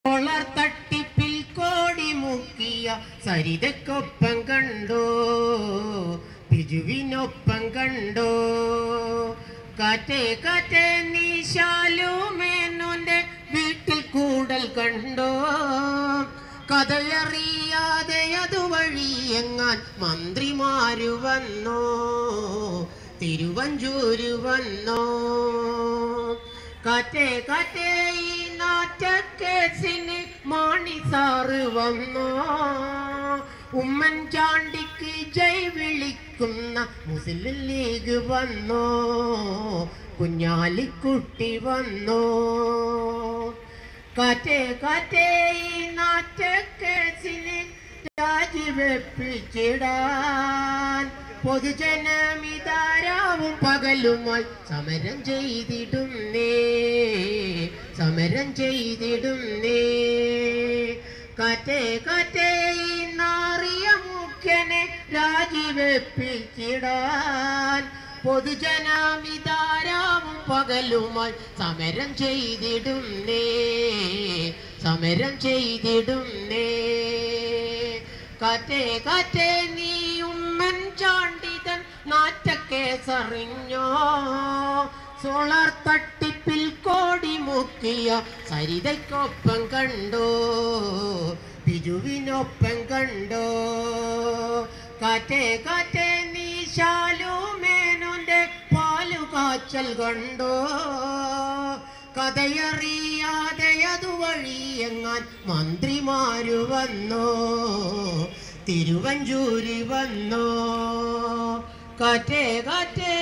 Dollar തട്ടിപ്പിൽ കോടി മുക്കിയ സരിതയ്ക്കൊപ്പം കണ്ടോ, ബിജുവിനൊപ്പം കണ്ടോ. കാറ്റേ കാറ്റേ നീ ശാലുമേനോന്റെ വീട്ടിൽ കൂടൽ കണ്ടോ. കഥയറിയാതെ അതുവഴി എങ്ങാൻ മന്ത്രിമാരു വന്നോ, തിരുവഞ്ചൂര് വന്നോ. കാറ്റേ കാറ്റേ ഈ നാറ്റക്കേസിന് മാണി സാറ് വന്നോ. ഉമ്മൻചാണ്ടിക്ക് ജയ് വിളിക്കുന്ന മുസ്ലിം ലീഗ് വന്നോ, കുഞ്ഞാലിക്കുട്ടി വന്നോ. കാറ്റേ കാറ്റേ ഈ നാറ്റക്കേസിന് രാജിവെപ്പിച്ചിടാൻ പൊതുജനമിതാരാവും പകലുമായി സമരം ചെയ്തിടുന്നേ, സമരം ചെയ്തിടുന്നേ. കാറ്റേ കാറ്റേ ഈ നാറിയ മുഖ്യനെ രാജിവെപ്പിച്ചിടാൻ പൊതുജനമിതാരാവും പകലുമായി സമരം ചെയ്തിടുന്നേ, സമരം ചെയ്തിടുന്നേ. കാറ്റേ കാറ്റേ നീ ഉമ്മൻചാണ്ടിതൻ നാറ്റക്കേസറിഞ്ഞോ. സോളാർ തട്ടിപ്പിൽ കോടി മുക്കിയ സരിതയ്ക്കൊപ്പം കണ്ടോ, ബിജുവിനൊപ്പം കണ്ടോ. കാറ്റേ കാറ്റേ നീ ശാലുമേനോന്റെ പാലുകാച്ചൽ കണ്ടോ. കഥയറിയാതെ അതുവഴി എങ്ങാൻ മന്ത്രിമാരു വന്നോ, തിരുവഞ്ചൂര് വന്നോ. കാറ്റേ കാറ്റേ